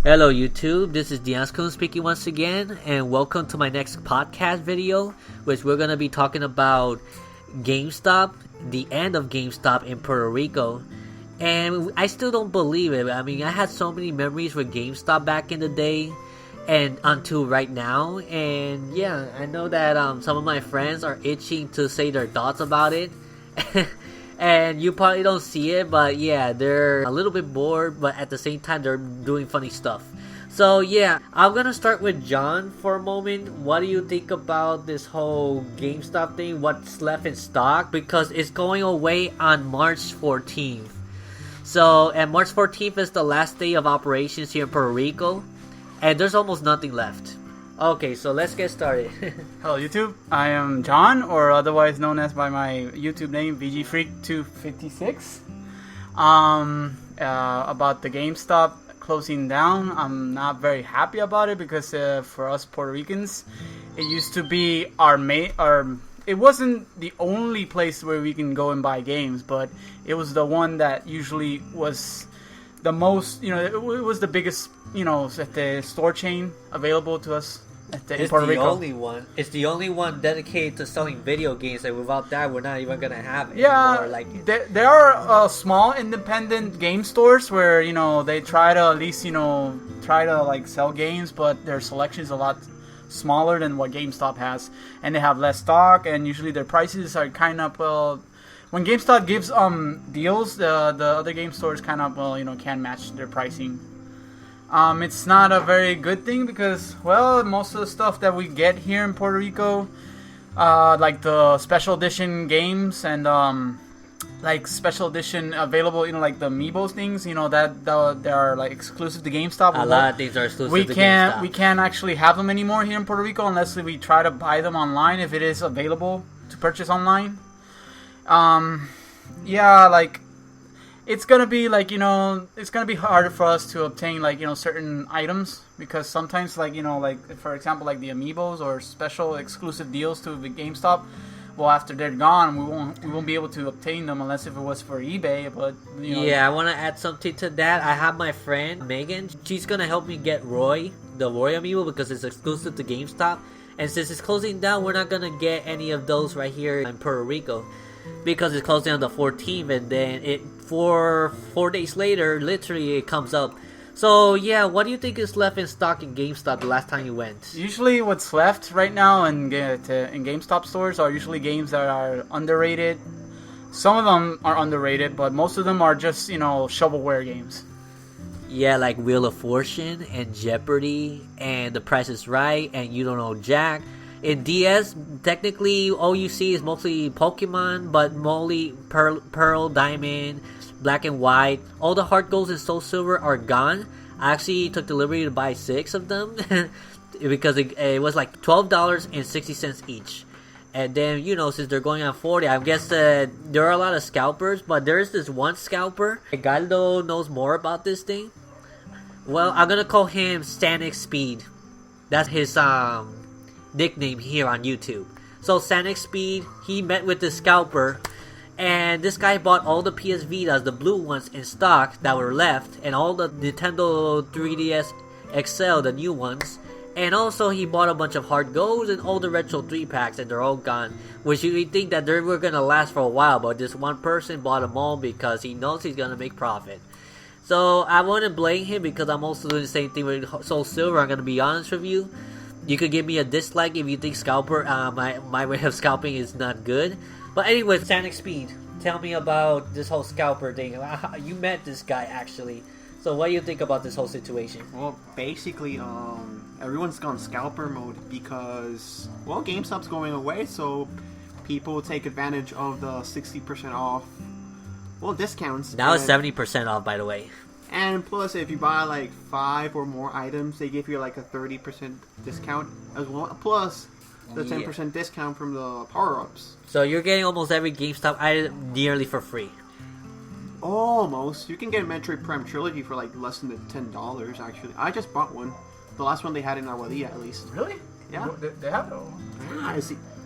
Hello YouTube, this is Denox speaking once again, and welcome to my next podcast video, which we're going to be talking about Gamestop, the end of Gamestop in Puerto Rico. And I still don't believe it. I mean, I had so many memories with Gamestop back in the day and until right now. And yeah, I know that some of my friends are itching to say their thoughts about it. And you probably don't see it, but yeah, they're a little bit bored, but at the same time, they're doing funny stuff. So yeah, I'm gonna start with John for a moment. What do you think about this whole GameStop thing? What's left in stock? Because it's going away on March 14th. So, and March 14th is the last day of operations here in Puerto Rico, and there's almost nothing left. Okay, so let's get started. Hello YouTube, I am John, or otherwise known as by my YouTube name, VGFreak256. About the GameStop closing down, I'm not very happy about it because for us Puerto Ricans, it used to be it wasn't the only place where we can go and buy games, but it was the one that usually was the most, it was the biggest, at the store chain available to us. It's the only one. It's the only one dedicated to selling video games, and without that, we're not even gonna have it. Yeah, like there are small independent game stores where they try to at least like sell games, but their selection is a lot smaller than what GameStop has, and they have less stock, and usually their prices are kind of when GameStop gives deals, the other game stores kind of can't match their pricing. It's not a very good thing because, well, most of the stuff that we get here in Puerto Rico, like the special edition games and like special edition available, like the Amiibos things, that they are like exclusive to GameStop. A lot of things are exclusive to GameStop. We can't actually have them anymore here in Puerto Rico unless we try to buy them online if it is available to purchase online. Yeah, like it's gonna be like it's gonna be harder for us to obtain like certain items because sometimes like like for example like the Amiibos or special exclusive deals to the GameStop, well after they're gone we won't be able to obtain them unless if it was for eBay. But yeah, I want to add something to that. I have my friend Megan. She's gonna help me get the Roy Amiibo because it's exclusive to GameStop, and since it's closing down, we're not gonna get any of those right here in Puerto Rico because it's closing on the 14th, and then four days later, literally, it comes up. So yeah, what do you think is left in stock in GameStop the last time you went? Usually what's left right now in GameStop stores are usually games that are underrated. Some of them are underrated, but most of them are just shovelware games. Yeah, like Wheel of Fortune and Jeopardy and The Price is Right and You Don't Know Jack. In DS, technically, all you see is mostly Pokemon, but mostly Pearl, Diamond, Black and White. All the Heart Golds and Soul Silver are gone. I actually took the liberty to buy 6 of them because it was like $12.60 each. And then, since they're going on 40, I guess there are a lot of scalpers, but there's this one scalper. Galdo knows more about this thing. Well, I'm gonna call him Sanic Speed. That's his nickname here on YouTube. So Sanic Speed, he met with the scalper, and this guy bought all the PS Vitas, the blue ones, in stock that were left, and all the Nintendo 3DS XL, the new ones, and also he bought a bunch of hard golds and all the retro 3-packs, and they're all gone, which you would think that they were gonna last for a while, but this one person bought them all because he knows he's gonna make profit. So I wouldn't blame him because I'm also doing the same thing with Soul Silver. I'm gonna be honest with you. You could give me a dislike if you think scalper, my way of scalping is not good. But anyway, Sanic Speed, tell me about this whole scalper thing. You met this guy actually. So what do you think about this whole situation? Well, basically, everyone's gone scalper mode because, well, GameStop's going away, so people take advantage of the 60% off, discounts. Now it's 70% off, by the way. And plus, if you buy like 5 or more items, they give you like a 30% discount as well. Plus, the 10% discount from the power-ups. So you're getting almost every GameStop item nearly for free. Almost. You can get a Metroid Prime Trilogy for like less than $10, actually. I just bought one. The last one they had in Aguadilla, at least. Really? Yeah. They have it all.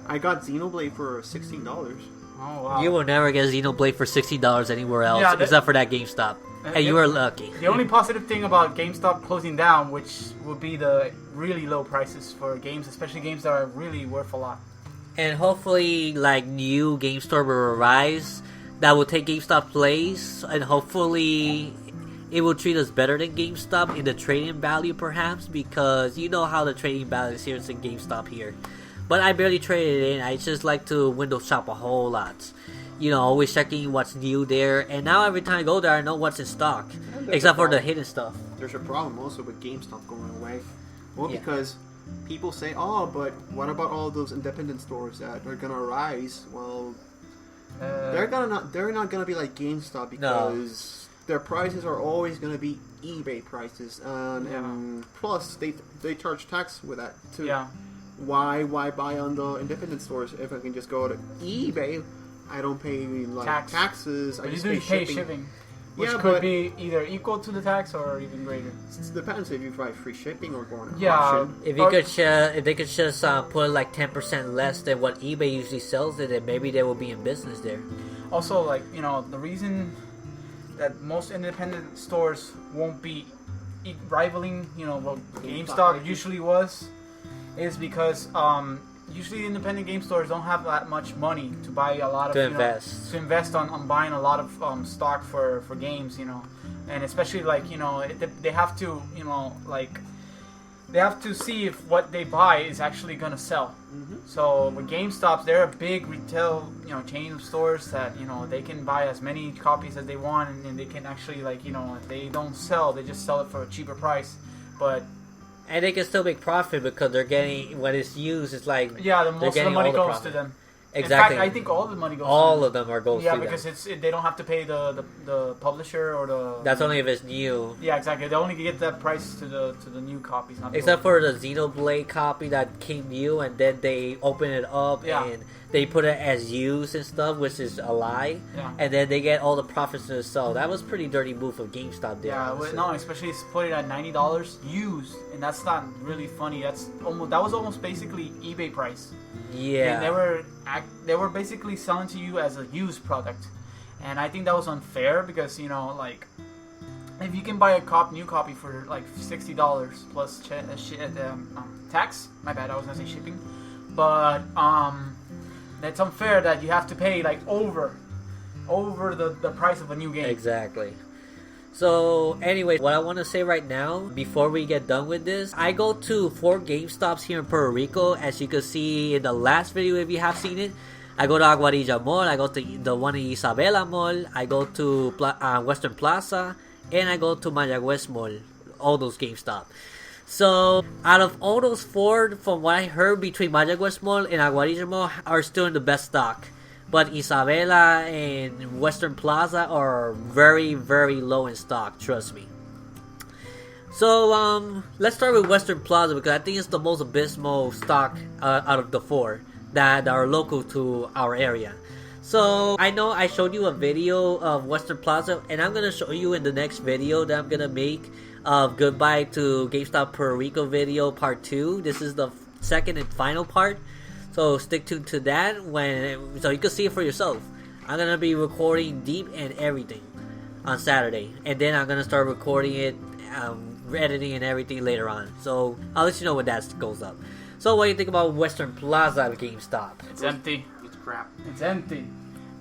I I got Xenoblade for $16. Oh wow. You will never get Xenoblade for $60 anywhere else Yeah, except for that GameStop. And you were lucky. The only positive thing about GameStop closing down, which would be the really low prices for games, especially games that are really worth a lot. And hopefully, like, new game store will arise that will take GameStop place, and hopefully it will treat us better than GameStop in the trading value, perhaps, because you know how the trading value is here in GameStop here. But I barely trade it in. I just like to window shop a whole lot. You know, always checking what's new there. And now every time I go there, I know what's in stock, except for the hidden stuff. There's a problem also with GameStop going away. Well, Yeah. because people say, "Oh, but what about all those independent stores that are gonna rise?" Well, they're not gonna be like GameStop because their prices are always gonna be eBay prices, and plus they charge tax with that too. Yeah. Why buy on the independent stores if I can just go to eBay? I don't pay like taxes. But I you just do pay pay shipping. Which Yeah, could but be either equal to the tax or even greater. it depends if you buy free shipping or going to Yeah. auction. If you could, if they could just put like 10% less than what eBay usually sells it, then maybe they will be in business there. Also, like, you know, the reason that most independent stores won't be rivaling, you know, what GameStop usually was, is because usually independent game stores don't have that much money to buy a lot of To invest. to invest on buying a lot of stock for games, you know, and especially like, you know, they have to, you know, like they have to see if what they buy is actually gonna sell. So with GameStops, they're a big retail, you know, chain of stores that, you know, they can buy as many copies as they want, and they can actually, like, you know, if they don't sell, they just sell it for a cheaper price. But And they can still make profit because they're getting, when it's used, it's like yeah, they're most of the getting money all the goes profit. to them. Exactly. In fact, I think all the money goes to All them. of them are goes Yeah, to because them. they don't have to pay the publisher or the. That's only if it's new. Yeah, exactly. They only get that price to the new copies, not the Except old. for the Xenoblade copy that came new, and then they open it up Yeah. and they put it as used and stuff, which is a lie. Yeah. And then they get all the profits to sell. That was pretty dirty move of GameStop there. Yeah, honestly. no, especially put it at $90 used, and that's not really funny. That was almost basically eBay price. Yeah. And they were basically selling to you as a used product, and I think that was unfair because, you know, like, if you can buy a new copy for like $60 plus tax. My bad, I was gonna say shipping, but that's unfair that you have to pay like over the price of a new game. Exactly. So, anyway, what I want to say right now, before we get done with this, I go to 4 GameStops here in Puerto Rico, as you can see in the last video if you have seen it. I go to Aguadilla Mall, I go to the one in Isabela Mall, I go to Western Plaza, and I go to Mayagüez Mall. All those GameStop. So, out of all those 4, from what I heard, between Mayagüez Mall and Aguadilla Mall are still in the best stock. But Isabela and Western Plaza are very, very low in stock, trust me. So, let's start with Western Plaza because I think it's the most abysmal stock out of the 4 that are local to our area. So, I know I showed you a video of Western Plaza, and I'm going to show you in the next video that I'm going to make of Goodbye to GameStop Puerto Rico video part 2. This is the second and final part. So stick tuned to that so you can see it for yourself. I'm gonna be recording deep and everything on Saturday, and then I'm gonna start recording it, editing and everything later on. So I'll let you know when that goes up. So what do you think about Western Plaza GameStop? It's empty. It's crap. It's empty.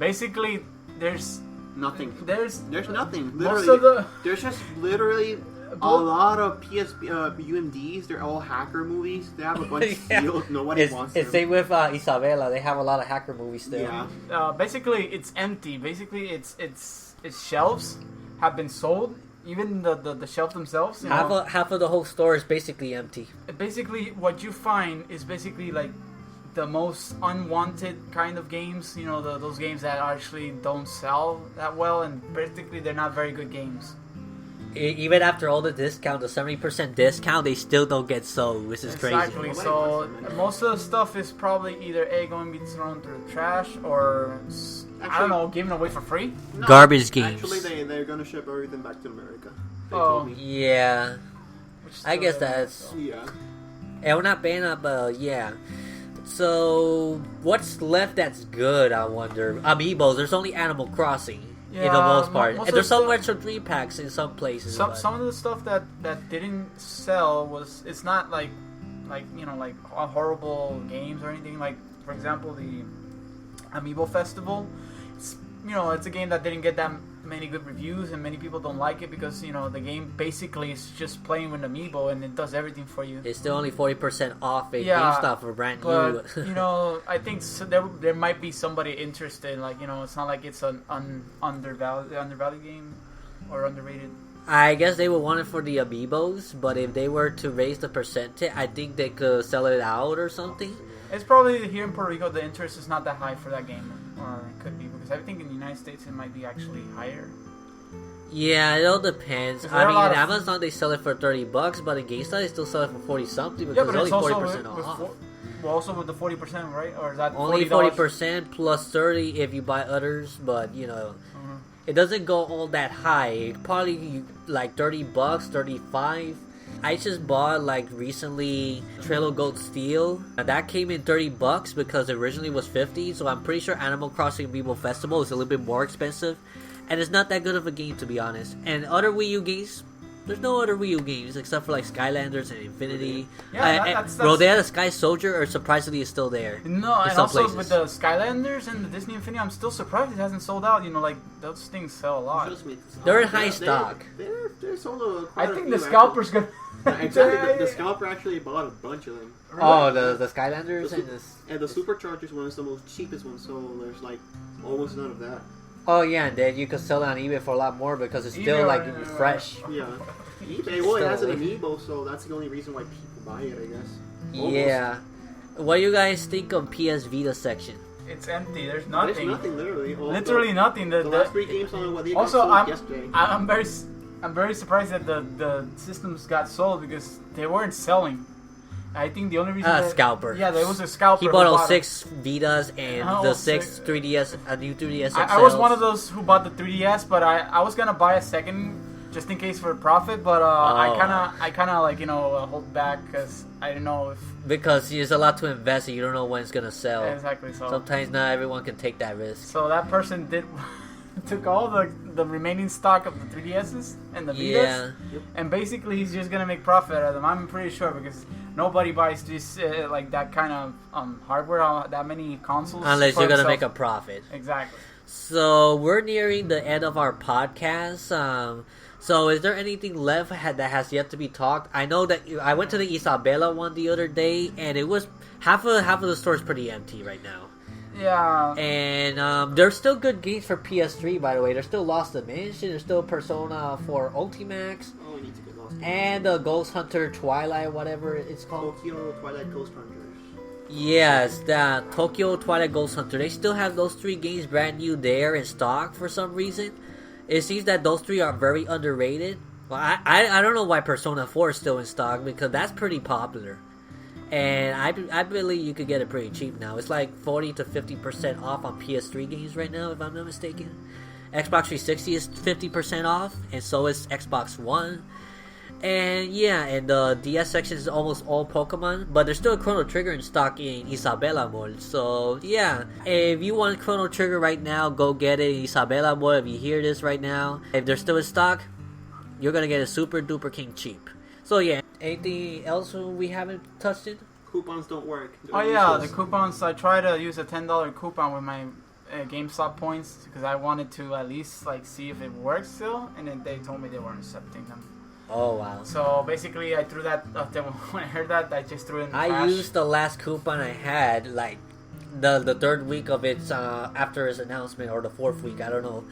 Basically, there's Nothing. there's nothing. most Literally, of there's just literally a lot of UMDs. They're all hacker movies. They have a bunch sealed. Nobody wants them. It's same with Isabela. They have a lot of hacker movies still. Yeah. basically it's empty. Basically, its shelves have been sold. Even the shelves themselves. Half of the whole store is basically empty. Basically, what you find is basically like the most unwanted kind of games. You know, those games that actually don't sell that well, and basically they're not very good games. Even after all the discount, the 70% discount, they still don't get sold, which is Exactly. crazy. So most of the stuff is probably either going to be thrown through the trash or I don't know, given away for free. No, Garbage games. Actually, they're gonna ship everything back to America. They Oh. told me. Yeah, Which I still guess doesn't that's... so. Yeah. Eh, una pena, but yeah. So, what's left that's good, I wonder? Amiibos, there's only Animal Crossing in the most part. And there's some retro 3-packs in some places. Some of the stuff that didn't sell it's not like horrible games or anything. Like, for example, the Amiibo Festival. It's a game that didn't get that many good reviews, and many people don't like it because the game basically is just playing with Amiibo, and it does everything for you. It's still only 40% off at GameStop for brand new. But I think there might be somebody interested. Like, it's not like it's an undervalued game or underrated. I guess they would want it for the Amiibos, but if they were to raise the percentage, I think they could sell it out or something. It's probably here in Puerto Rico the interest is not that high for that game, or it could be, because I think in the United States it might be actually higher. Yeah, it all depends. I mean, in Amazon they sell it for $30, but in GameStop they still sell it for 40 something because it's only 40% off. Also with the 40%, right? Or is that only $40? 40% plus 30 if you buy others, but it doesn't go all that high. Probably like $30, 35. I just bought recently Trail of Gold Steel. That came in $30 because it originally was $50. So I'm pretty sure Animal Crossing Amiibo Festival is a little bit more expensive, and it's not that good of a game, to be honest. And other Wii U games, there's no other Wii U games except for Skylanders and Infinity. Yeah, that's bro, they had a Sky Soldier, or surprisingly is still there. No, and also places. With the Skylanders and the Disney Infinity, I'm still surprised it hasn't sold out. Those things sell a lot. They're in high stock. They're sold I think the scalper's gonna. Exactly, the scalper actually bought a bunch of them. Really? Oh, the Skylanders and the Superchargers one is the most cheapest one, so there's almost none of that. Oh yeah, and then you could sell it on eBay for a lot more because it's still fresh. Yeah, eBay. Well, it has an Amiibo, so that's the only reason why people buy it, I guess. Almost. Yeah. What do you guys think of PS Vita section? It's empty. There's nothing. There's nothing, literally. Literally nothing. The last 3 games on what they got also, sold yesterday. I'm very surprised that the systems got sold because they weren't selling. I think the only reason Scalper. Yeah, there was a scalper. He bought all 6 Vitas and the 6 3DS, a new 3DS XLs. I was one of those who bought the 3DS, but I was gonna buy a second just in case for profit, but I kind of hold back because I didn't know if because there's a lot to invest and you don't know when it's gonna sell. Exactly. So sometimes not everyone can take that risk. So that person took all the remaining stock of the 3DSs and the Vitas, and basically he's just gonna make profit out of them. I'm pretty sure because nobody buys this that kind of hardware, that many consoles, unless you're gonna make a profit. Exactly. So we're nearing the end of our podcast. So is there anything left that has yet to be talked? I know that I went to the Isabela one the other day, and it was half of the store is pretty empty right now. Yeah. And there's still good games for PS3, by the way. There's still Lost Dimension. There's still Persona 4 Ultimax. Oh, we need to get Lost Dimension. And the Ghost Hunter Twilight, whatever it's called. Tokyo Twilight Ghost Hunters. Yes, the Tokyo Twilight Ghost Hunter. They still have those 3 games brand new there in stock for some reason. It seems that those 3 are very underrated. Well, I don't know why Persona 4 is still in stock because that's pretty popular. And I believe you could get it pretty cheap now. It's 40 to 50% off on PS3 games right now, if I'm not mistaken. Xbox 360 is 50% off, and so is Xbox One. And the DS section is almost all Pokemon, but there's still a Chrono Trigger in stock in Isabela Mall. So if you want Chrono Trigger right now, go get it in Isabela Mall. If you hear this right now, if they're still in stock, you're gonna get it super duper king cheap. So anything else we haven't touched in? Coupons don't work. The coupons. I try to use a $10 coupon with my GameStop points because I wanted to at least see if it works still, and then they told me they weren't accepting them. Oh wow! So basically, I threw that. When I heard that, I just threw it in the trash. I used the last coupon I had, the 3rd week of its after its announcement, or the 4th week, I don't know.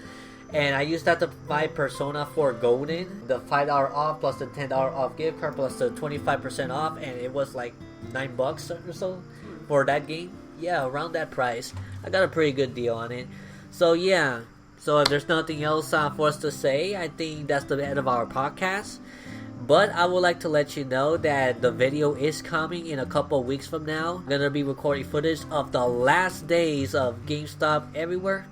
And I used that to buy Persona 4 Golden, the $5 off plus the $10 off gift card plus the 25% off, and it was $9 or so for that game. Yeah, around that price. I got a pretty good deal on it. So so if there's nothing else for us to say, I think that's the end of our podcast. But I would like to let you know that the video is coming in a couple weeks from now. I'm gonna be recording footage of the last days of GameStop everywhere.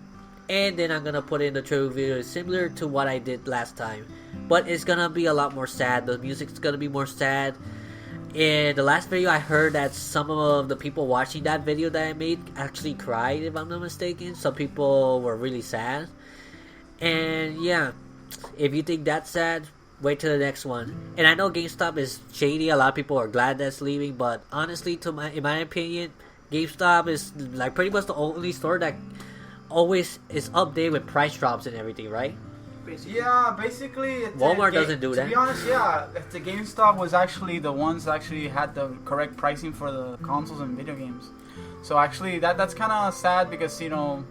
And then I'm gonna put in the trailer video similar to what I did last time. But it's gonna be a lot more sad. The music's gonna be more sad. In the last video, I heard that some of the people watching that video that I made actually cried, if I'm not mistaken. Some people were really sad. And yeah, if you think that's sad, wait till the next one. And I know GameStop is shady. A lot of people are glad that's leaving. But honestly, in my opinion, GameStop is like pretty much the only store that always is updated with price drops and everything, right? Yeah, basically, Walmart doesn't do that. To be honest, yeah, the GameStop was actually the ones that actually had the correct pricing for the consoles and video games. So actually, that's kind of sad because and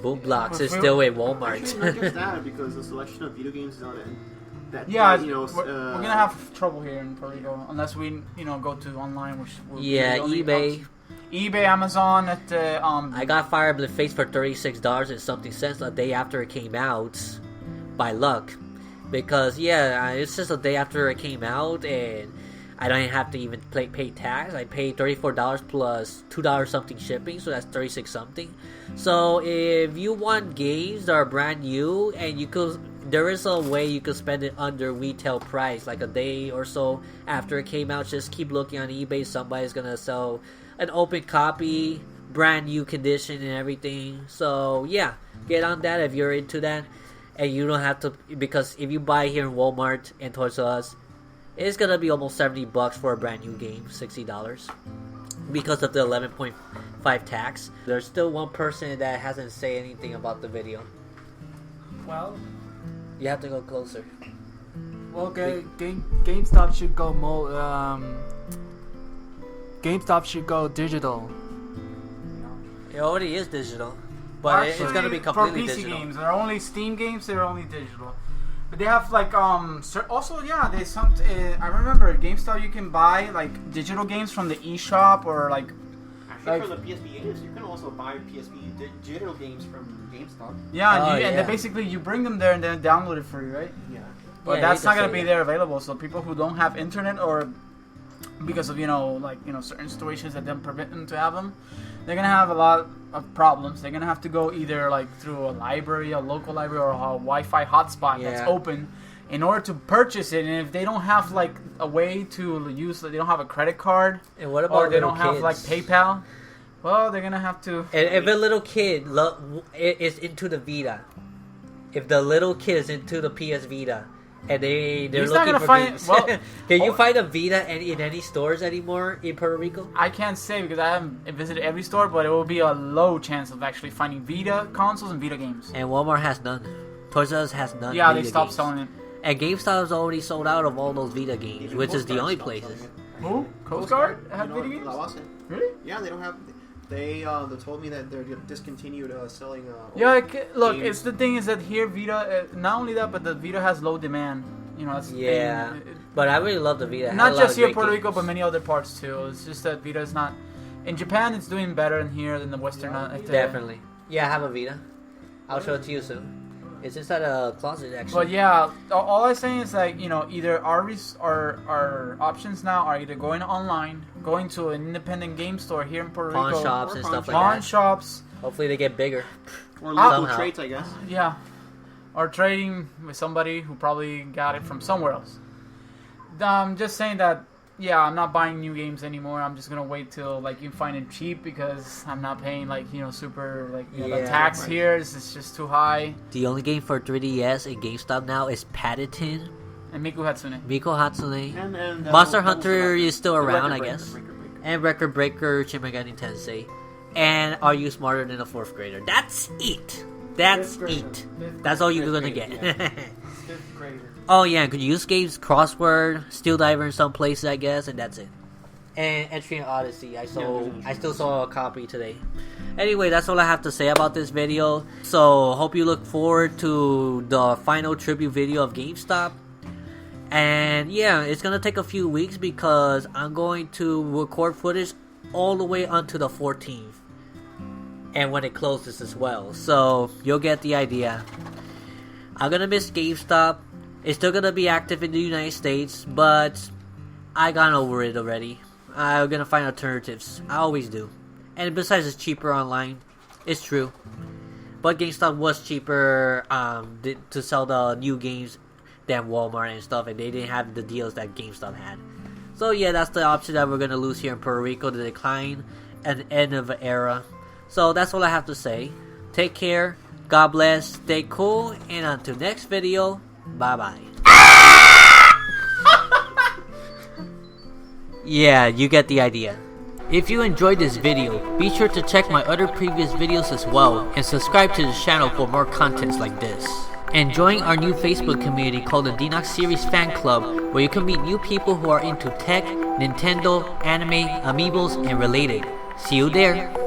Boom Blocks is still at Walmart. Actually, not just that, because the selection of video games is not that. Yeah, we're gonna have trouble here in Puerto Rico unless we go to online, which eBay. eBay, Amazon. I got Fire Emblem Fates for $36 and something cents a day after it came out. By luck, because it's just a day after it came out and I don't have to even pay tax. I paid $34 plus $2 something shipping, so that's 36 something. So if you want games that are brand new and there is a way you could spend it under retail price, like a day or so after it came out. Just keep looking on eBay. Somebody's gonna sell an open copy, brand new condition and everything. So yeah, get on that if you're into that. And you don't have to, because if you buy here in Walmart and Toys R Us, it's gonna be almost $70 for a brand new game, $60, because of the 11.5 tax. There's still one person that hasn't said anything about the video. Well, You have to go closer. well, GameStop should go GameStop should go digital. It already is digital, but it's gonna be completely for PC digital. games. They're only Steam games. They're only digital. But they have like also they I remember GameStop you can buy like digital games from the eShop or like. Actually, for the PSP games, you can also buy PSP digital games from GameStop. Yeah, and then basically you bring them there and then download it for you, right? Yeah. But Yeah, that's you not can gonna say be that. there available. So people who don't have internet or because of certain situations that don't permit them to have them, they're gonna have a lot of problems. They're gonna have to go either like through a library, a local library, or a Wi-Fi hotspot that's open in order to purchase it. And if they don't have like a way to use, they don't have a credit card, And what about or they little don't have like kids? PayPal, well, they're gonna have to. And if a little kid is into the Vita, if the little kid is into the PS Vita, and they're He's not looking gonna for find- games, well, can you find a Vita in any stores anymore in Puerto Rico? I can't say because I haven't visited every store, but it will be a low chance of actually finding Vita consoles and Vita games. And Walmart has none. Toys R Us has none. Yeah, they Vita stopped games. selling it. And GameStop has already sold out of all those Vita games, Even which is Coast the Guard only stopped places. selling it. Who? Coast Guard have You know, video games? La Base. Really? Yeah, they don't have. They told me that they're discontinued selling. Yeah, old look, games. it's the thing is that here Vita, not only that, but the Vita has low demand. You know, that's the Yeah, thing. but I really love the Vita. It had a Not lot just of here in great Puerto games. Rico, but many other parts too. It's just that Vita is not. In Japan, it's doing better in here than the Western. Definitely. Yeah, I have a Vita. I'll show it to you soon. It's inside a closet, actually. But yeah, all I'm saying is like either our options now are either going online, going to an independent game store here in Puerto Pawn Rico, shops and Or stuff like pawn that. shops, Hopefully they get bigger. or local somehow. trades, I guess. yeah, or trading with somebody who probably got it from somewhere else. I'm just saying that. Yeah, I'm not buying new games anymore. I'm just gonna wait till like you find it cheap because I'm not paying like super like the Yeah. tax Right. here is just too high. The only game for 3DS in GameStop now is Paddington, And Miku Hatsune. Miko Hatsune, And Monster what was Hunter the is still record around, I breaker, guess, record breaker. and Record Breaker, Shin Megami Tensei, and Are You Smarter Than a Fourth Grader? That's it. That's Fifth grader. it. Fifth That's all you're Fifth gonna grade, get. Fifth grader. Oh yeah, could use games, crossword, Steel Diver in some places, I guess, and that's it. And Entry and Odyssey, I still saw a copy today. Anyway, that's all I have to say about this video. So hope you look forward to the final tribute video of GameStop. And yeah, it's gonna take a few weeks because I'm going to record footage all the way until the 14th, and when it closes as well. So you'll get the idea. I'm gonna miss GameStop. It's still gonna be active in the United States, but I got over it already. I'm gonna find alternatives. I always do. And besides, it's cheaper online. It's true. But GameStop was cheaper to sell the new games than Walmart and stuff, and they didn't have the deals that GameStop had. So yeah, that's the option that we're gonna lose here in Puerto Rico, the decline and end of an era. So that's all I have to say. Take care, God bless, stay cool, and until next video, bye bye. Yeah, you get the idea. If you enjoyed this video, be sure to check my other previous videos as well, and subscribe to the channel for more contents like this. And join our new Facebook community called the Denox Series Fan Club, where you can meet new people who are into tech, Nintendo, anime, amiibos, and related. See you there!